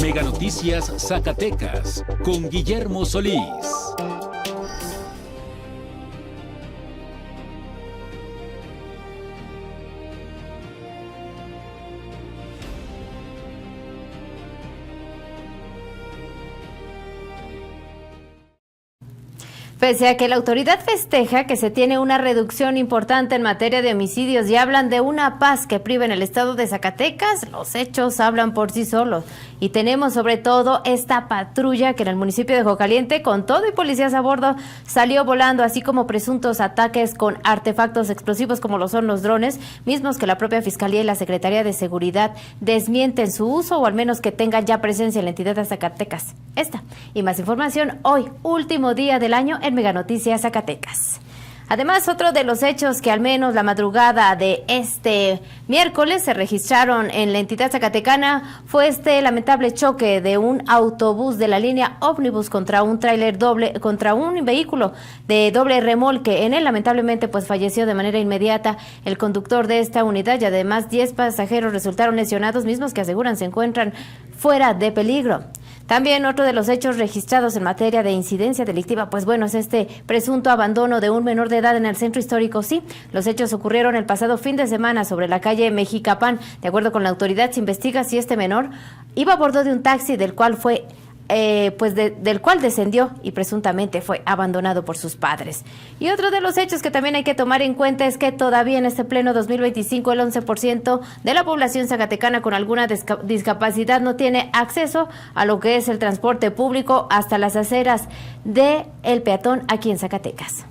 Mega Noticias Zacatecas con Guillermo Solís. Pese a que la autoridad festeja que se tiene una reducción importante en materia de homicidios y hablan de una paz que priva en el estado de Zacatecas, los hechos hablan por sí solos. Y tenemos sobre todo esta patrulla que en el municipio de Jocaliente, con todo y policías a bordo, salió volando, así como presuntos ataques con artefactos explosivos como lo son los drones, mismos que la propia Fiscalía y la Secretaría de Seguridad desmienten su uso o al menos que tengan ya presencia en la entidad de Zacatecas. Esta y más información hoy, último día del año en Mega Noticias Zacatecas. Además, otro de los hechos que al menos la madrugada de este miércoles se registraron en la entidad zacatecana fue este lamentable choque de un autobús de la línea ómnibus contra un contra un vehículo de doble remolque. En él, lamentablemente, pues falleció de manera inmediata el conductor de esta unidad y además 10 pasajeros resultaron lesionados, mismos que aseguran se encuentran fuera de peligro. También otro de los hechos registrados en materia de incidencia delictiva, pues bueno, es este presunto abandono de un menor de edad en el centro histórico. Sí, los hechos ocurrieron el pasado fin de semana sobre la calle Mexicapán. De acuerdo con la autoridad, se investiga si este menor iba a bordo de un taxi del cual fue del cual descendió y presuntamente fue abandonado por sus padres. Y otro de los hechos que también hay que tomar en cuenta es que todavía en este pleno 2025 el 11% de la población zacatecana con alguna discapacidad no tiene acceso a lo que es el transporte público hasta las aceras del peatón aquí en Zacatecas.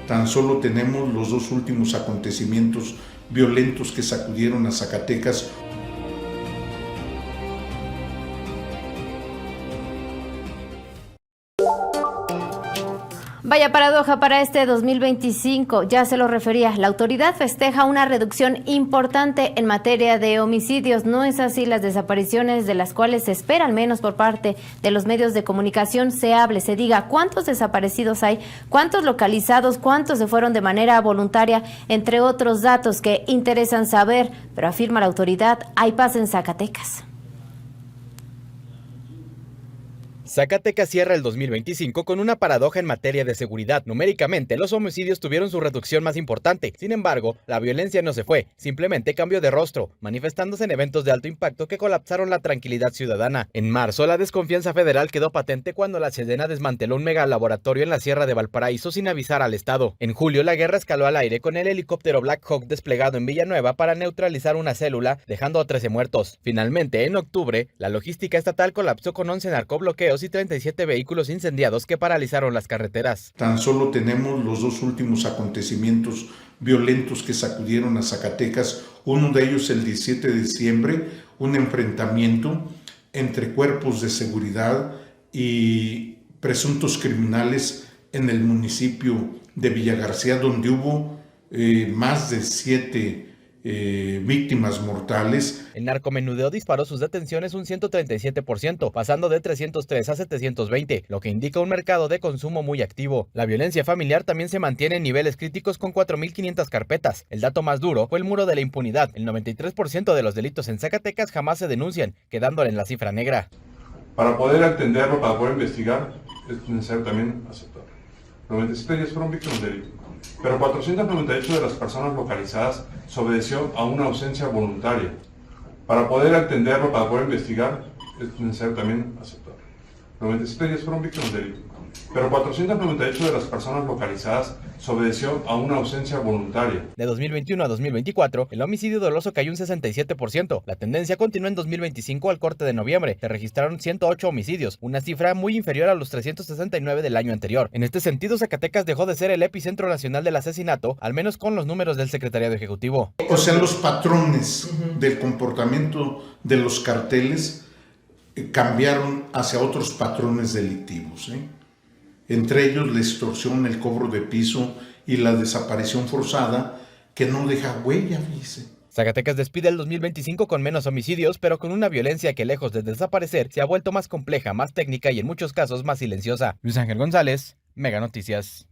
Tan solo tenemos los dos últimos acontecimientos violentos que sacudieron a Zacatecas. Vaya paradoja para este 2025, ya se lo refería, la autoridad festeja una reducción importante en materia de homicidios. No es así, las desapariciones de las cuales se espera, al menos por parte de los medios de comunicación, se hable, se diga cuántos desaparecidos hay, cuántos localizados, cuántos se fueron de manera voluntaria, entre otros datos que interesan saber, pero afirma la autoridad, hay paz en Zacatecas. Zacatecas cierra el 2025 con una paradoja en materia de seguridad. Numéricamente, los homicidios tuvieron su reducción más importante. Sin embargo, la violencia no se fue, simplemente cambió de rostro, manifestándose en eventos de alto impacto que colapsaron la tranquilidad ciudadana. En marzo, la desconfianza federal quedó patente cuando la Sedena desmanteló un megalaboratorio en la Sierra de Valparaíso sin avisar al Estado. En julio, la guerra escaló al aire con el helicóptero Black Hawk desplegado en Villanueva para neutralizar una célula, dejando a 13 muertos. Finalmente, en octubre, la logística estatal colapsó con 11 narcobloqueos y 37 vehículos incendiados que paralizaron las carreteras. Tan solo tenemos los dos últimos acontecimientos violentos que sacudieron a Zacatecas, uno de ellos el 17 de diciembre, un enfrentamiento entre cuerpos de seguridad y presuntos criminales en el municipio de Villagarcía, donde hubo más de 7 víctimas mortales. El narcomenudeo disparó sus detenciones un 137%, pasando de 303 a 720, lo que indica un mercado de consumo muy activo. La violencia familiar también se mantiene en niveles críticos con 4.500 carpetas. El dato más duro fue el muro de la impunidad. El 93% de los delitos en Zacatecas jamás se denuncian, quedándole en la cifra negra. Para poder atenderlo, para poder investigar, es necesario también aceptarlo. 97 días fueron víctimas de delito, pero 498 de las personas localizadas se obedeció a una ausencia voluntaria. Para poder atenderlo, para poder investigar, es necesario también aceptarlo. 97 días fueron víctimas de delito, pero 498 de las personas localizadas se obedeció a una ausencia voluntaria. De 2021 a 2024, el homicidio doloso cayó un 67%. La tendencia continuó en 2025 al corte de noviembre. Se registraron 108 homicidios, una cifra muy inferior a los 369 del año anterior. En este sentido, Zacatecas dejó de ser el epicentro nacional del asesinato, al menos con los números del Secretariado Ejecutivo. O sea, los patrones del comportamiento de los carteles cambiaron hacia otros patrones delictivos, entre ellos la extorsión, el cobro de piso y la desaparición forzada que no deja huella, dice. Zacatecas despide el 2025 con menos homicidios, pero con una violencia que lejos de desaparecer se ha vuelto más compleja, más técnica y en muchos casos más silenciosa. Luis Ángel González, Mega Noticias.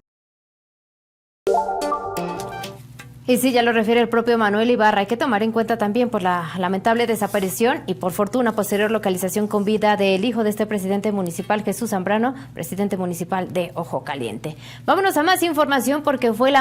Y sí, ya lo refiere el propio Manuel Ibarra, hay que tomar en cuenta también por la lamentable desaparición y por fortuna posterior localización con vida del hijo de este presidente municipal, Jesús Zambrano, presidente municipal de Ojo Caliente. Vámonos a más información porque fue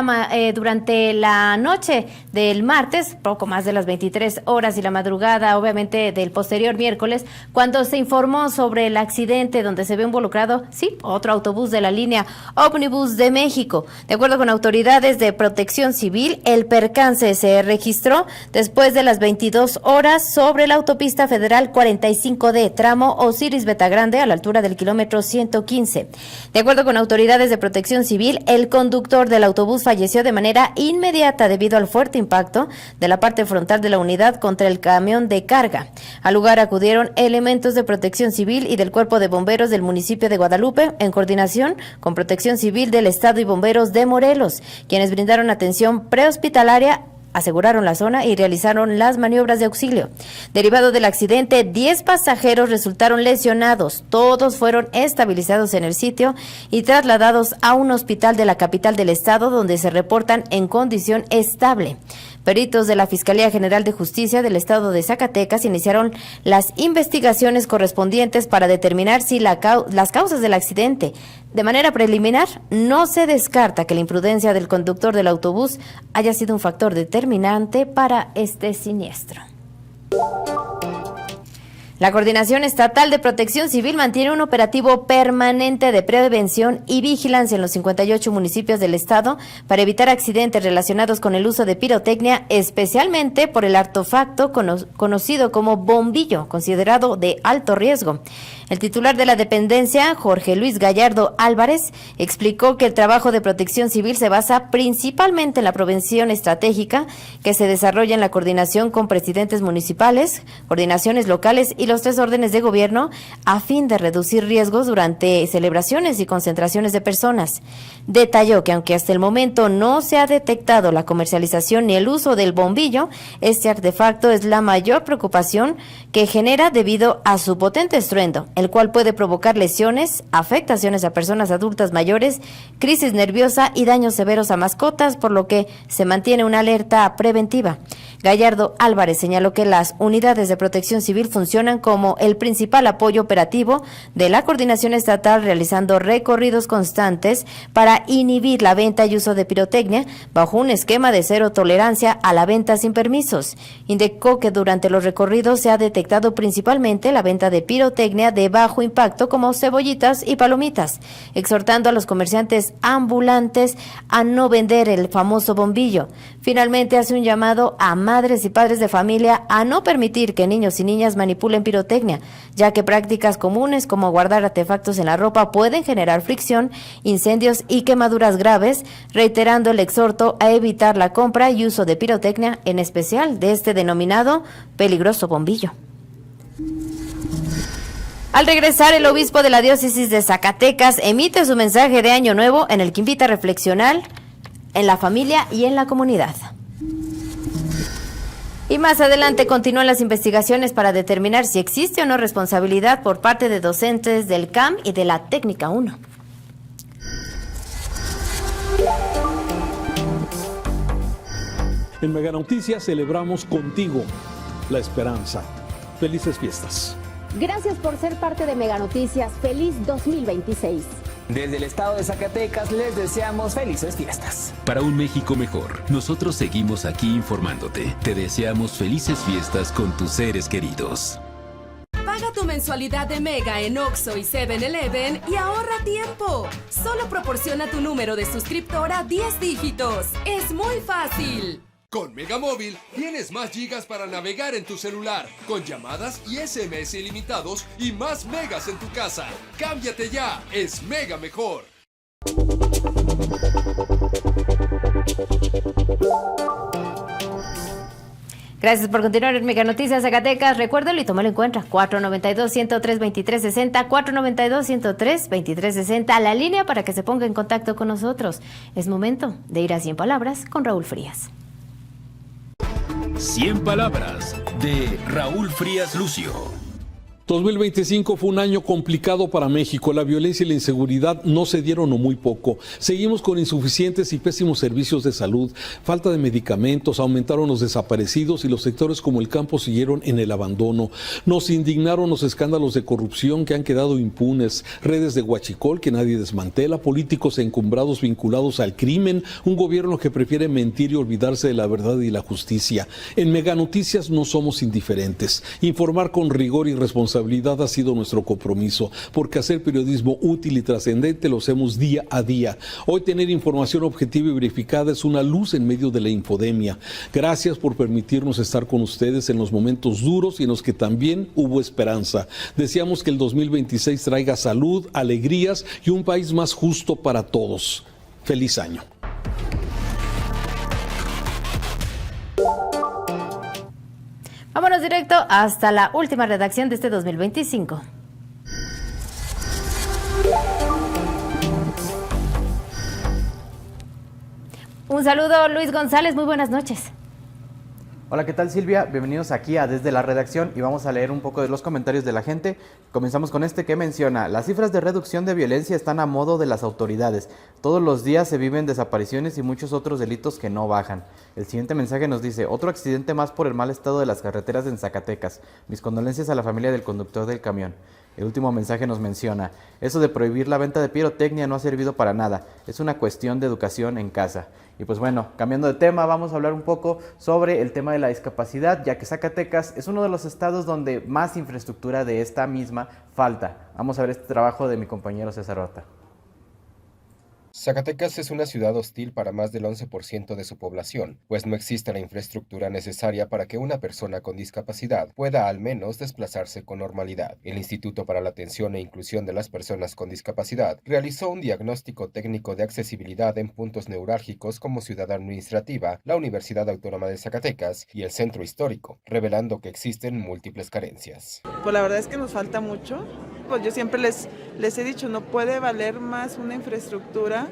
durante la noche del martes, poco más de las 23 horas y la madrugada, obviamente del posterior miércoles, cuando se informó sobre el accidente donde se ve involucrado, sí, otro autobús de la línea Ómnibus de México. De acuerdo con autoridades de Protección Civil, el percance se registró después de las 22 horas sobre la autopista federal 45D, tramo Osiris Betagrande, a la altura del kilómetro 115. De acuerdo con autoridades de Protección Civil, el conductor del autobús falleció de manera inmediata debido al fuerte impacto de la parte frontal de la unidad contra el camión de carga. Al lugar acudieron elementos de Protección Civil y del Cuerpo de Bomberos del municipio de Guadalupe, en coordinación con Protección Civil del Estado y Bomberos de Morelos, quienes brindaron atención prehospitalaria, aseguraron la zona y realizaron las maniobras de auxilio. Derivado del accidente, 10 pasajeros resultaron lesionados. Todos fueron estabilizados en el sitio y trasladados a un hospital de la capital del estado, donde se reportan en condición estable. Peritos de la Fiscalía General de Justicia del Estado de Zacatecas iniciaron las investigaciones correspondientes para determinar si las causas del accidente. De manera preliminar, no se descarta que la imprudencia del conductor del autobús haya sido un factor determinante para este siniestro. La Coordinación Estatal de Protección Civil mantiene un operativo permanente de prevención y vigilancia en los 58 municipios del estado para evitar accidentes relacionados con el uso de pirotecnia, especialmente por el artefacto conocido como bombillo, considerado de alto riesgo. El titular de la dependencia, Jorge Luis Gallardo Álvarez, explicó que el trabajo de Protección Civil se basa principalmente en la prevención estratégica que se desarrolla en la coordinación con presidentes municipales, coordinaciones locales y los 3 órdenes de gobierno a fin de reducir riesgos durante celebraciones y concentraciones de personas. Detalló que aunque hasta el momento no se ha detectado la comercialización ni el uso del bombillo, este artefacto es la mayor preocupación que genera debido a su potente estruendo, el cual puede provocar lesiones, afectaciones a personas adultas mayores, crisis nerviosa y daños severos a mascotas, por lo que se mantiene una alerta preventiva. Gallardo Álvarez señaló que las unidades de Protección Civil funcionan como el principal apoyo operativo de la coordinación estatal, realizando recorridos constantes para inhibir la venta y uso de pirotecnia bajo un esquema de cero tolerancia a la venta sin permisos. Indicó que durante los recorridos se ha detectado principalmente la venta de pirotecnia de bajo impacto como cebollitas y palomitas, exhortando a los comerciantes ambulantes a no vender el famoso bombillo. Finalmente hace un llamado a madres y padres de familia a no permitir que niños y niñas manipulen pirotecnia, ya que prácticas comunes como guardar artefactos en la ropa pueden generar fricción, incendios y quemaduras graves, reiterando el exhorto a evitar la compra y uso de pirotecnia, en especial de este denominado peligroso bombillo. Al regresar, el obispo de la diócesis de Zacatecas emite su mensaje de Año Nuevo en el que invita a reflexionar en la familia y en la comunidad. Y más adelante continúan las investigaciones para determinar si existe o no responsabilidad por parte de docentes del CAM y de la Técnica 1. En Mega Noticias celebramos contigo la esperanza. Felices fiestas. Gracias por ser parte de Mega Noticias. Feliz 2026. Desde el estado de Zacatecas les deseamos felices fiestas. Para un México mejor, nosotros seguimos aquí informándote. Te deseamos felices fiestas con tus seres queridos. Paga tu mensualidad de Mega en Oxxo y 7-Eleven y ahorra tiempo. Solo proporciona tu número de suscriptor a 10 dígitos. Es muy fácil. Con Mega Móvil tienes más gigas para navegar en tu celular, con llamadas y SMS ilimitados y más megas en tu casa. ¡Cámbiate ya! ¡Es Mega mejor! Gracias por continuar en Mega Noticias Zacatecas. Recuérdalo y tómalo en cuenta. 492-103-2360, 492-103-2360, la línea para que se ponga en contacto con nosotros. Es momento de ir a 100 palabras con Raúl Frías. 100 palabras de Raúl Frías Lucio. 2025 fue un año complicado para México. La violencia y la inseguridad no se dieron o muy poco. Seguimos con insuficientes y pésimos servicios de salud, falta de medicamentos, aumentaron los desaparecidos y los sectores como el campo siguieron en el abandono. Nos indignaron los escándalos de corrupción que han quedado impunes, redes de huachicol que nadie desmantela, políticos encumbrados vinculados al crimen, un gobierno que prefiere mentir y olvidarse de la verdad y la justicia. En Mega Noticias no somos indiferentes. Informar con rigor y responsabilidad ha sido nuestro compromiso, porque hacer periodismo útil y trascendente lo hacemos día a día. Hoy tener información objetiva y verificada es una luz en medio de la infodemia. Gracias por permitirnos estar con ustedes en los momentos duros y en los que también hubo esperanza. Deseamos que el 2026 traiga salud, alegrías y un país más justo para todos. Feliz año. Vámonos directo hasta la última redacción de este 2025. Un saludo, Luis González, muy buenas noches. Hola, ¿qué tal, Silvia? Bienvenidos aquí a Desde la Redacción y vamos a leer un poco de los comentarios de la gente. Comenzamos con este que menciona: las cifras de reducción de violencia están a modo de las autoridades. Todos los días se viven desapariciones y muchos otros delitos que no bajan. El siguiente mensaje nos dice: otro accidente más por el mal estado de las carreteras en Zacatecas. Mis condolencias a la familia del conductor del camión. El último mensaje nos menciona: eso de prohibir la venta de pirotecnia no ha servido para nada. Es una cuestión de educación en casa. Y pues bueno, cambiando de tema, vamos a hablar un poco sobre el tema de la discapacidad, ya que Zacatecas es uno de los estados donde más infraestructura de esta misma falta. Vamos a ver este trabajo de mi compañero César Horta. Zacatecas es una ciudad hostil para más del 11% de su población, pues no existe la infraestructura necesaria para que una persona con discapacidad pueda al menos desplazarse con normalidad. El Instituto para la Atención e Inclusión de las Personas con Discapacidad realizó un diagnóstico técnico de accesibilidad en puntos neurálgicos como Ciudad Administrativa, la Universidad Autónoma de Zacatecas y el Centro Histórico, revelando que existen múltiples carencias. Pues la verdad es que nos falta mucho. Pues yo siempre les he dicho, no puede valer más una infraestructura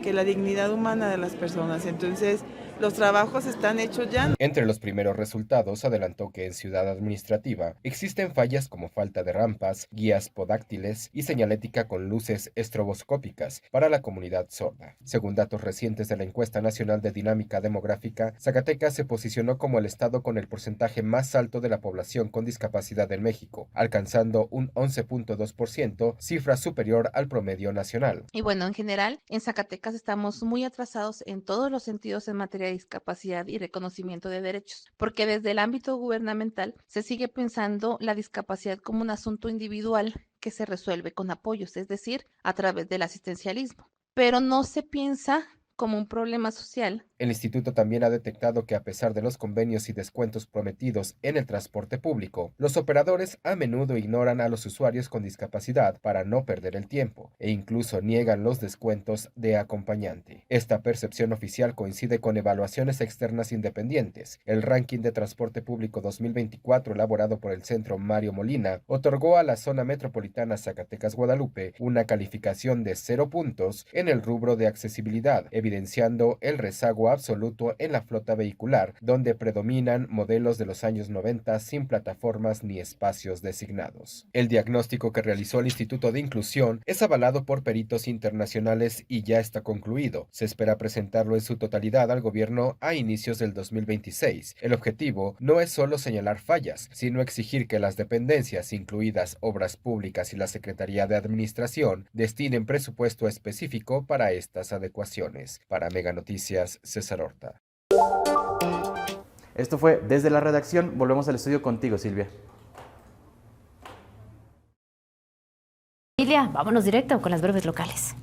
que la dignidad humana de las personas. Entonces, los trabajos están hechos ya. Entre los primeros resultados adelantó que en Ciudad Administrativa existen fallas como falta de rampas, guías podáctiles y señalética con luces estroboscópicas para la comunidad sorda. Según datos recientes de la Encuesta Nacional de Dinámica Demográfica, Zacatecas se posicionó como el estado con el porcentaje más alto de la población con discapacidad en México, alcanzando un 11.2%, cifra superior al promedio nacional. Y bueno, en general, en Zacatecas estamos muy atrasados en todos los sentidos en materia de discapacidad y reconocimiento de derechos, porque desde el ámbito gubernamental se sigue pensando la discapacidad como un asunto individual que se resuelve con apoyos, es decir, a través del asistencialismo, pero no se piensa como un problema social. El instituto también ha detectado que a pesar de los convenios y descuentos prometidos en el transporte público, los operadores a menudo ignoran a los usuarios con discapacidad para no perder el tiempo e incluso niegan los descuentos de acompañante. Esta percepción oficial coincide con evaluaciones externas independientes. El ranking de transporte público 2024 elaborado por el Centro Mario Molina otorgó a la zona metropolitana Zacatecas-Guadalupe una calificación de 0 puntos en el rubro de accesibilidad, evidenciando el rezago absoluto en la flota vehicular, donde predominan modelos de los años 90 sin plataformas ni espacios designados. El diagnóstico que realizó el Instituto de Inclusión es avalado por peritos internacionales y ya está concluido. Se espera presentarlo en su totalidad al gobierno a inicios del 2026. El objetivo no es solo señalar fallas, sino exigir que las dependencias, incluidas Obras Públicas y la Secretaría de Administración, destinen presupuesto específico para estas adecuaciones. Para Mega Noticias, César Horta. Esto fue Desde la Redacción. Volvemos al estudio contigo, Silvia. Silvia, vámonos directo con las breves locales.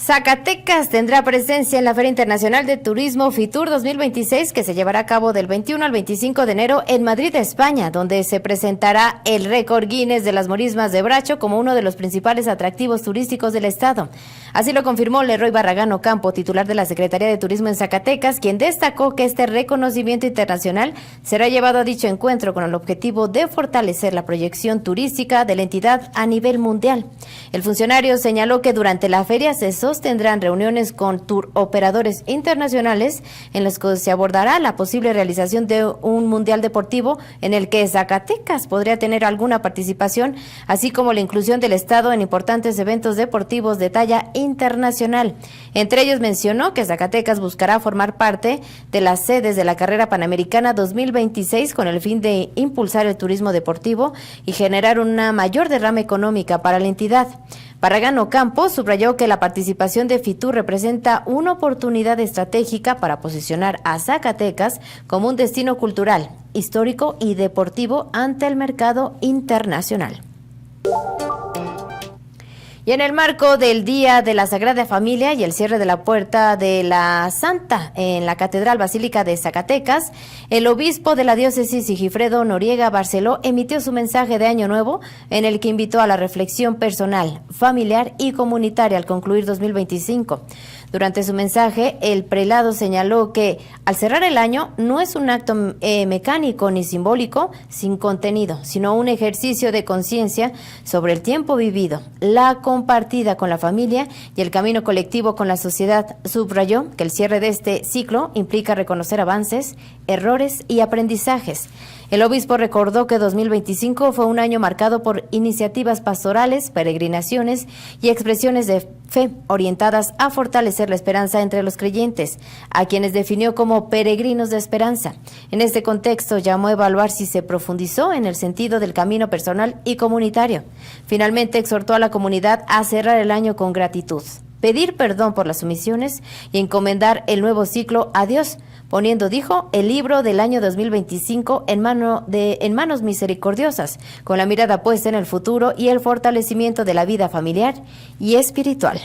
Zacatecas tendrá presencia en la Feria Internacional de Turismo FITUR 2026 que se llevará a cabo del 21 al 25 de enero en Madrid, España, donde se presentará el récord Guinness de las Marismas de Bracho como uno de los principales atractivos turísticos del estado. Así lo confirmó Leroy Barragán Ocampo, titular de la Secretaría de Turismo en Zacatecas, quien destacó que este reconocimiento internacional será llevado a dicho encuentro con el objetivo de fortalecer la proyección turística de la entidad a nivel mundial. El funcionario señaló que durante la feria se sostiene sostendrán reuniones con tour operadores internacionales en los que se abordará la posible realización de un mundial deportivo en el que Zacatecas podría tener alguna participación, así como la inclusión del estado en importantes eventos deportivos de talla internacional. Entre ellos mencionó que Zacatecas buscará formar parte de las sedes de la carrera panamericana 2026 con el fin de impulsar el turismo deportivo y generar una mayor derrama económica para la entidad. Barragán Ocampo subrayó que la participación de FITUR representa una oportunidad estratégica para posicionar a Zacatecas como un destino cultural, histórico y deportivo ante el mercado internacional. Y en el marco del Día de la Sagrada Familia y el cierre de la Puerta de la Santa en la Catedral Basílica de Zacatecas, el obispo de la diócesis Sigifredo Noriega Barceló emitió su mensaje de Año Nuevo en el que invitó a la reflexión personal, familiar y comunitaria al concluir 2025. Durante su mensaje, el prelado señaló que al cerrar el año no es un acto mecánico ni simbólico sin contenido, sino un ejercicio de conciencia sobre el tiempo vivido, la compartida con la familia y el camino colectivo con la sociedad. Subrayó que el cierre de este ciclo implica reconocer avances, errores y aprendizajes. El obispo recordó que 2025 fue un año marcado por iniciativas pastorales, peregrinaciones y expresiones de fe orientadas a fortalecer la esperanza entre los creyentes, a quienes definió como peregrinos de esperanza. En este contexto llamó a evaluar si se profundizó en el sentido del camino personal y comunitario. Finalmente exhortó a la comunidad a cerrar el año con gratitud, pedir perdón por las omisiones y encomendar el nuevo ciclo a Dios, poniendo, dijo, el libro del año 2025 en manos misericordiosas, con la mirada puesta en el futuro y el fortalecimiento de la vida familiar y espiritual.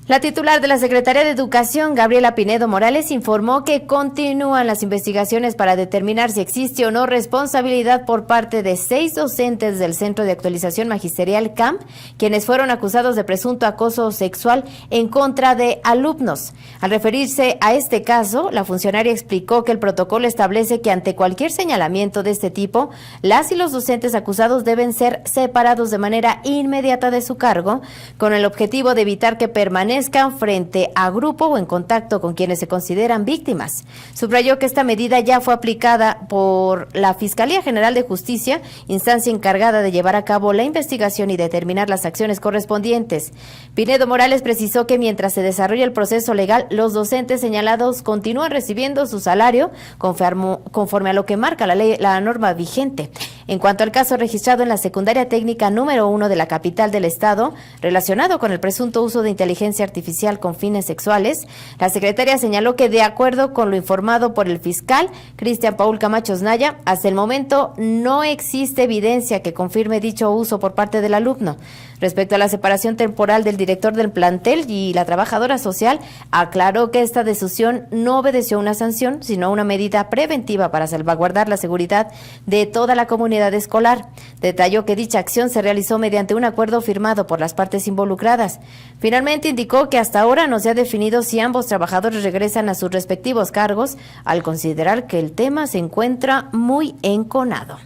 La titular de la Secretaría de Educación, Gabriela Pinedo Morales, informó que continúan las investigaciones para determinar si existe o no responsabilidad por parte de 6 docentes del Centro de Actualización Magisterial CAMP, quienes fueron acusados de presunto acoso sexual en contra de alumnos. Al referirse a este caso, la funcionaria explicó que el protocolo establece que ante cualquier señalamiento de este tipo, las y los docentes acusados deben ser separados de manera inmediata de su cargo, con el objetivo de evitar que permanezcan frente a grupo o en contacto con quienes se consideran víctimas. Subrayó que esta medida ya fue aplicada por la Fiscalía General de Justicia, instancia encargada de llevar a cabo la investigación y determinar las acciones correspondientes. Pinedo Morales precisó que mientras se desarrolla el proceso legal, los docentes señalados continúan recibiendo su salario conforme a lo que marca la norma vigente. En cuanto al caso registrado en la secundaria técnica número 1 de la capital del estado, relacionado con el presunto uso de inteligencia artificial con fines sexuales, la secretaria señaló que de acuerdo con lo informado por el fiscal Cristian Paul Camacho Naya, hasta el momento no existe evidencia que confirme dicho uso por parte del alumno. Respecto a la separación temporal del director del plantel y la trabajadora social, aclaró que esta decisión no obedeció a una sanción, sino a una medida preventiva para salvaguardar la seguridad de toda la comunidad escolar. Detalló que dicha acción se realizó mediante un acuerdo firmado por las partes involucradas. Finalmente indicó que hasta ahora no se ha definido si ambos trabajadores regresan a sus respectivos cargos, al considerar que el tema se encuentra muy enconado.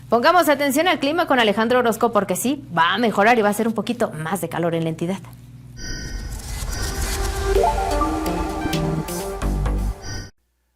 Pongamos atención al clima con Alejandro Orozco porque sí, va a mejorar y va a ser un poquito más de calor en la entidad.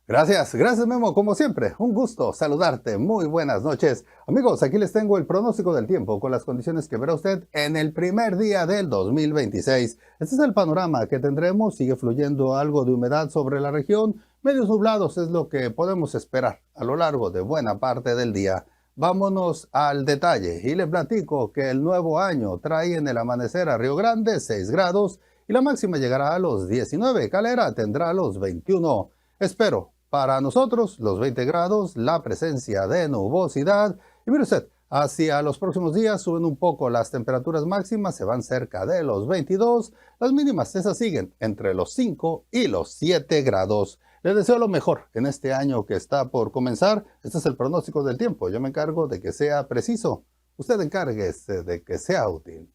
Gracias Memo, como siempre, un gusto saludarte, muy buenas noches. Amigos, aquí les tengo el pronóstico del tiempo con las condiciones que verá usted en el primer día del 2026. Este es el panorama que tendremos, sigue fluyendo algo de humedad sobre la región, medios nublados es lo que podemos esperar a lo largo de buena parte del día. Vámonos al detalle y le platico que el nuevo año trae en el amanecer a Río Grande 6 grados y la máxima llegará a los 19, Calera tendrá los 21. Espero para nosotros los 20 grados, la presencia de nubosidad y mire usted, hacia los próximos días suben un poco las temperaturas máximas, se van cerca de los 22, las mínimas esas siguen entre los 5 y los 7 grados. Les deseo lo mejor en este año que está por comenzar. Este es el pronóstico del tiempo. Yo me encargo de que sea preciso. Usted encárguese de que sea útil.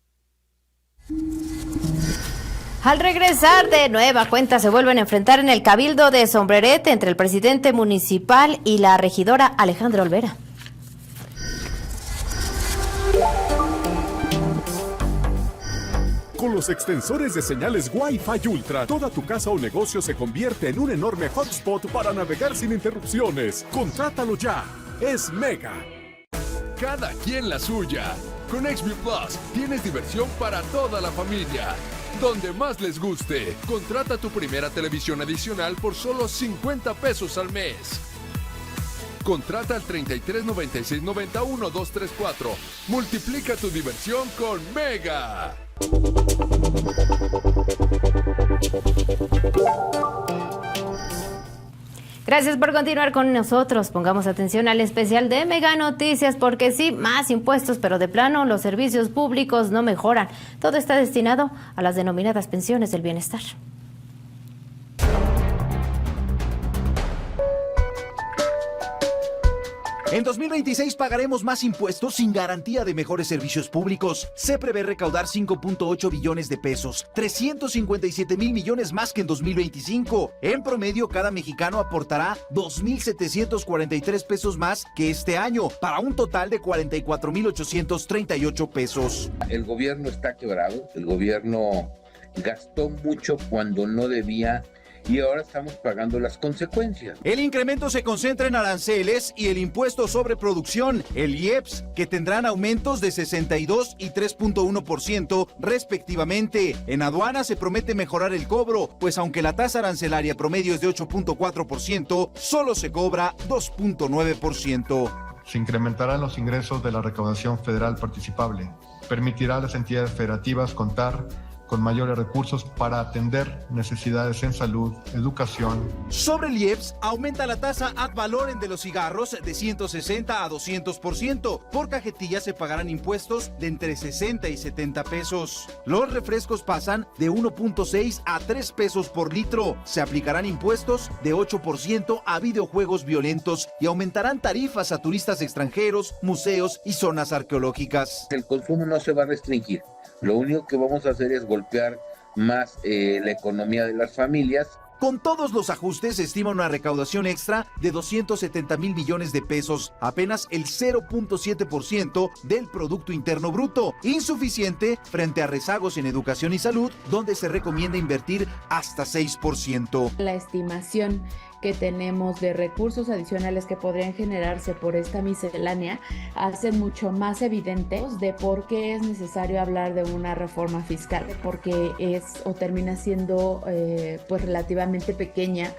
Al regresar de nueva cuenta se vuelven a enfrentar en el Cabildo de Sombrerete entre el presidente municipal y la regidora Alejandra Olvera. Con los extensores de señales Wi-Fi Ultra, toda tu casa o negocio se convierte en un enorme hotspot para navegar sin interrupciones. Contrátalo ya. Es Mega. Cada quien la suya. Con XView Plus tienes diversión para toda la familia. Donde más les guste. Contrata tu primera televisión adicional por solo 50 pesos al mes. Contrata al 33 96 91 234. Multiplica tu diversión con Mega. Gracias por continuar con nosotros. Pongamos atención al especial de Mega Noticias, porque sí, más impuestos, pero de plano los servicios públicos no mejoran. Todo está destinado a las denominadas pensiones del bienestar. En 2026 pagaremos más impuestos sin garantía de mejores servicios públicos. Se prevé recaudar 5.8 billones de pesos, 357 mil millones más que en 2025. En promedio, cada mexicano aportará 2.743 pesos más que este año, para un total de 44.838 pesos. El gobierno está quebrado, el gobierno gastó mucho cuando no debía, y ahora estamos pagando las consecuencias. El incremento se concentra en aranceles y el impuesto sobre producción, el IEPS, que tendrán aumentos de 62 y 3.1% respectivamente. En aduanas se promete mejorar el cobro, pues aunque la tasa arancelaria promedio es de 8.4%, solo se cobra 2.9%. Se incrementarán los ingresos de la recaudación federal participable. Permitirá a las entidades federativas contar con mayores recursos para atender necesidades en salud, educación. Sobre el IEPS, aumenta la tasa ad valorem de los cigarros de 160 a 200%. Por cajetilla se pagarán impuestos de entre 60 y 70 pesos. Los refrescos pasan de 1.6 a 3 pesos por litro. Se aplicarán impuestos de 8% a videojuegos violentos y aumentarán tarifas a turistas extranjeros, museos y zonas arqueológicas. El consumo no se va a restringir. Lo único que vamos a hacer es golpear más la economía de las familias. Con todos los ajustes se estima una recaudación extra de 270 mil millones de pesos, apenas el 0.7% del Producto Interno Bruto, insuficiente frente a rezagos en educación y salud, donde se recomienda invertir hasta 6%. La estimación que tenemos de recursos adicionales que podrían generarse por esta miscelánea hacen mucho más evidente de por qué es necesario hablar de una reforma fiscal, porque es o termina siendo pues relativamente pequeña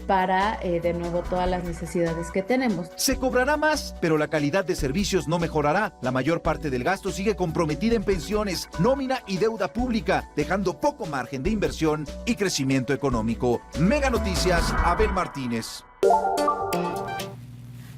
para de nuevo todas las necesidades que tenemos. Se cobrará más, pero la calidad de servicios no mejorará. La mayor parte del gasto sigue comprometida en pensiones, nómina y deuda pública, dejando poco margen de inversión y crecimiento económico. Mega Noticias, Abel Martínez.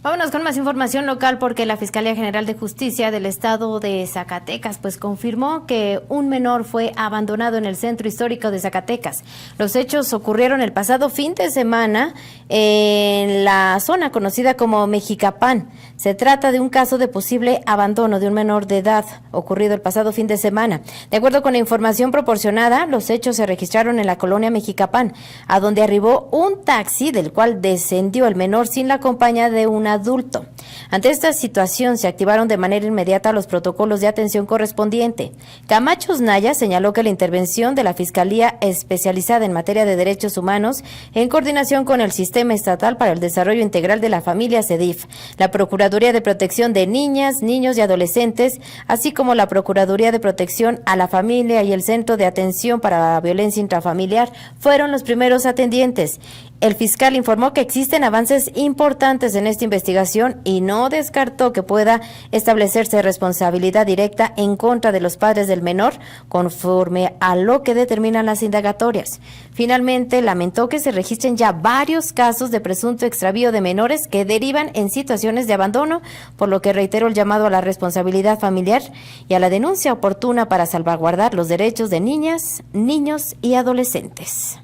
Vámonos con más información local, porque la Fiscalía General de Justicia del Estado de Zacatecas pues confirmó que un menor fue abandonado en el centro histórico de Zacatecas. Los hechos ocurrieron el pasado fin de semana en la zona conocida como Mexicapán. Se trata de un caso de posible abandono de un menor de edad ocurrido el pasado fin de semana. De acuerdo con la información proporcionada, los hechos se registraron en la colonia Mexicapán, a donde arribó un taxi del cual descendió el menor sin la compañía de un adulto. Ante esta situación se activaron de manera inmediata los protocolos de atención correspondiente. Camacho Naya señaló que la intervención de la Fiscalía Especializada en Materia de Derechos Humanos, en coordinación con el Sistema Estatal para el Desarrollo Integral de la Familia, SEDIF, la Procuraduría de Protección de Niñas, Niños y Adolescentes, así como la Procuraduría de Protección a la Familia y el Centro de Atención para la Violencia Intrafamiliar, fueron los primeros atendientes. El fiscal informó que existen avances importantes en esta investigación y no descartó que pueda establecerse responsabilidad directa en contra de los padres del menor, conforme a lo que determinan las indagatorias. Finalmente, lamentó que se registren ya varios casos de presunto extravío de menores que derivan en situaciones de abandono, por lo que reiteró el llamado a la responsabilidad familiar y a la denuncia oportuna para salvaguardar los derechos de niñas, niños y adolescentes.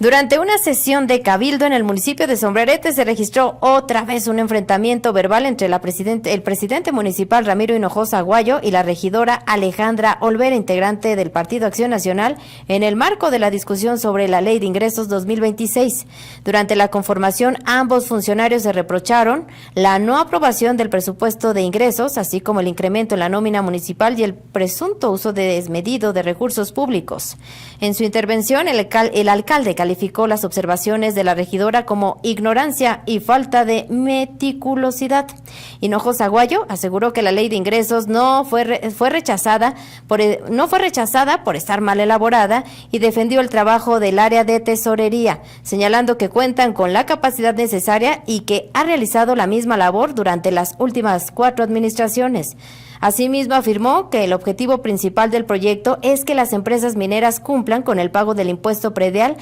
Durante una sesión de cabildo en el municipio de Sombrerete se registró otra vez un enfrentamiento verbal entre el presidente municipal Ramiro Hinojosa Aguayo y la regidora Alejandra Olvera, integrante del Partido Acción Nacional, en el marco de la discusión sobre la Ley de Ingresos 2026. Durante la conformación, ambos funcionarios se reprocharon la no aprobación del presupuesto de ingresos, así como el incremento en la nómina municipal y el presunto uso desmedido de recursos públicos. En su intervención, el alcalde calificó las observaciones de la regidora como ignorancia y falta de meticulosidad. Hinojosa Aguayo aseguró que la ley de ingresos no fue rechazada por estar mal elaborada y defendió el trabajo del área de tesorería, señalando que cuentan con la capacidad necesaria y que ha realizado la misma labor durante las últimas 4 administraciones. Asimismo, afirmó que el objetivo principal del proyecto es que las empresas mineras cumplan con el pago del impuesto predial,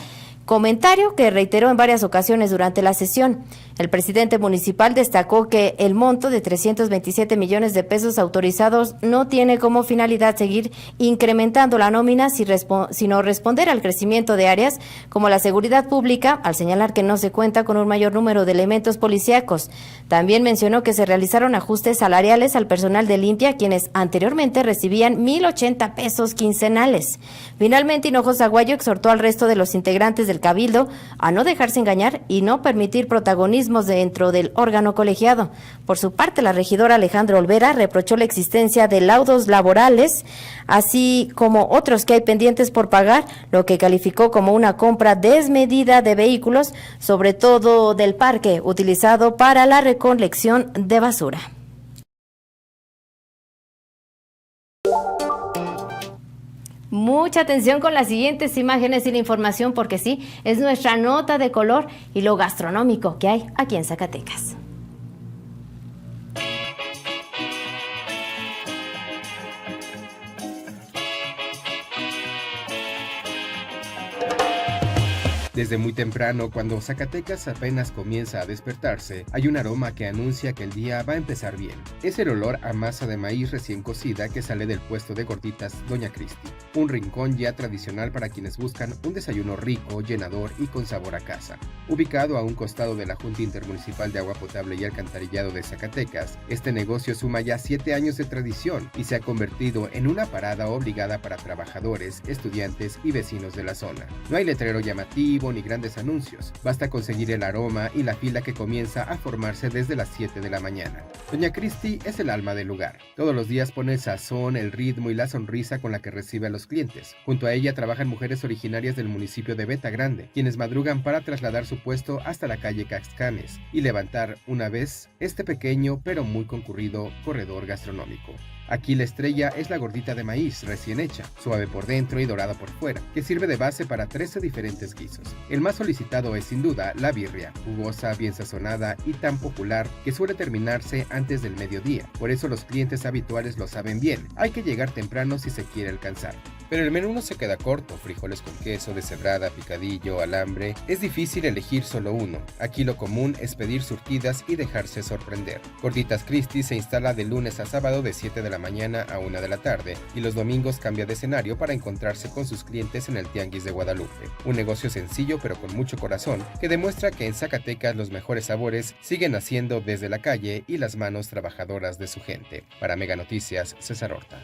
comentario que reiteró en varias ocasiones durante la sesión. El presidente municipal destacó que el monto de 327 millones de pesos autorizados no tiene como finalidad seguir incrementando la nómina, sino responder al crecimiento de áreas como la seguridad pública, al señalar que no se cuenta con un mayor número de elementos policíacos. También mencionó que se realizaron ajustes salariales al personal de limpia, quienes anteriormente recibían 1,080 pesos quincenales. Finalmente, Hinojosa Aguayo exhortó al resto de los integrantes del Cabildo a no dejarse engañar y no permitir protagonismos dentro del órgano colegiado. Por su parte, la regidora Alejandra Olvera reprochó la existencia de laudos laborales, así como otros que hay pendientes por pagar, lo que calificó como una compra desmedida de vehículos, sobre todo del parque utilizado para la recolección de basura. Mucha atención con las siguientes imágenes y la información, porque sí, es nuestra nota de color y lo gastronómico que hay aquí en Zacatecas. Desde muy temprano, cuando Zacatecas apenas comienza a despertarse, hay un aroma que anuncia que el día va a empezar bien. Es el olor a masa de maíz recién cocida que sale del puesto de gorditas Doña Cristi, un rincón ya tradicional para quienes buscan un desayuno rico, llenador y con sabor a casa. Ubicado a un costado de la Junta Intermunicipal de Agua Potable y Alcantarillado de Zacatecas, este negocio suma ya 7 años de tradición y se ha convertido en una parada obligada para trabajadores, estudiantes y vecinos de la zona. No hay letrero llamativo ni grandes anuncios, basta conseguir el aroma y la fila que comienza a formarse desde las 7 de la mañana. Doña Cristi es el alma del lugar. Todos los días pone el sazón, el ritmo y la sonrisa con la que recibe a los clientes. Junto a ella trabajan mujeres originarias del municipio de Beta Grande, quienes madrugan para trasladar su puesto hasta la calle Cascanes y levantar una vez este pequeño pero muy concurrido corredor gastronómico. Aquí la estrella es la gordita de maíz recién hecha, suave por dentro y dorada por fuera, que sirve de base para 13 diferentes guisos. El más solicitado es sin duda la birria, jugosa, bien sazonada y tan popular que suele terminarse antes del mediodía. Por eso los clientes habituales lo saben bien, hay que llegar temprano si se quiere alcanzar. Pero el menú no se queda corto, frijoles con queso, deshebrada, picadillo, alambre. Es difícil elegir solo uno. Aquí lo común es pedir surtidas y dejarse sorprender. Gorditas Cristi se instala de lunes a sábado de 7 de la mañana a 1 de la tarde y los domingos cambia de escenario para encontrarse con sus clientes en el Tianguis de Guadalupe. Un negocio sencillo pero con mucho corazón que demuestra que en Zacatecas los mejores sabores siguen naciendo desde la calle y las manos trabajadoras de su gente. Para Mega Noticias, César Horta.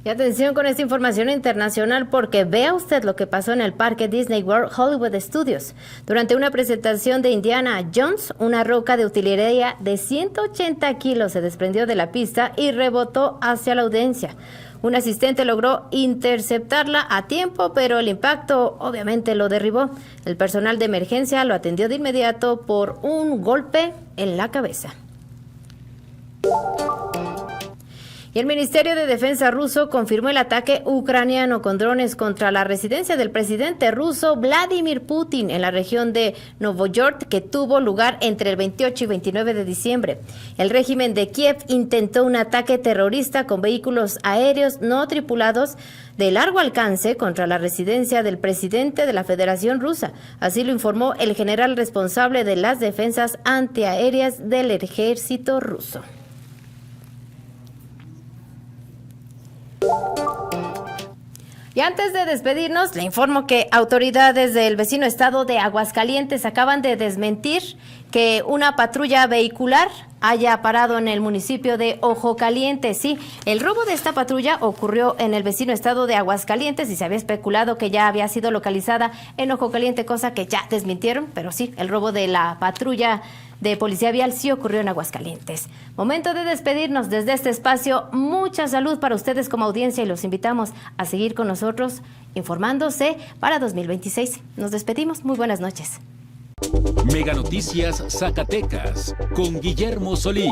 Y atención con esta información internacional, porque vea usted lo que pasó en el parque Disney World Hollywood Studios. Durante una presentación de Indiana Jones, una roca de utilería de 180 kilos se desprendió de la pista y rebotó hacia la audiencia. Un asistente logró interceptarla a tiempo, pero el impacto obviamente lo derribó. El personal de emergencia lo atendió de inmediato por un golpe en la cabeza. Y el Ministerio de Defensa ruso confirmó el ataque ucraniano con drones contra la residencia del presidente ruso Vladimir Putin en la región de Novosibirsk, que tuvo lugar entre el 28 y 29 de diciembre. El régimen de Kiev intentó un ataque terrorista con vehículos aéreos no tripulados de largo alcance contra la residencia del presidente de la Federación Rusa. Así lo informó el general responsable de las defensas antiaéreas del ejército ruso. Y antes de despedirnos, le informo que autoridades del vecino estado de Aguascalientes acaban de desmentir que una patrulla vehicular haya parado en el municipio de Ojo Caliente. Sí, el robo de esta patrulla ocurrió en el vecino estado de Aguascalientes y se había especulado que ya había sido localizada en Ojo Caliente, cosa que ya desmintieron, pero sí, el robo de la patrulla de policía vial sí ocurrió en Aguascalientes. Momento de despedirnos desde este espacio. Mucha salud para ustedes como audiencia y los invitamos a seguir con nosotros informándose para 2026. Nos despedimos. Muy buenas noches. Mega Noticias Zacatecas con Guillermo Solís.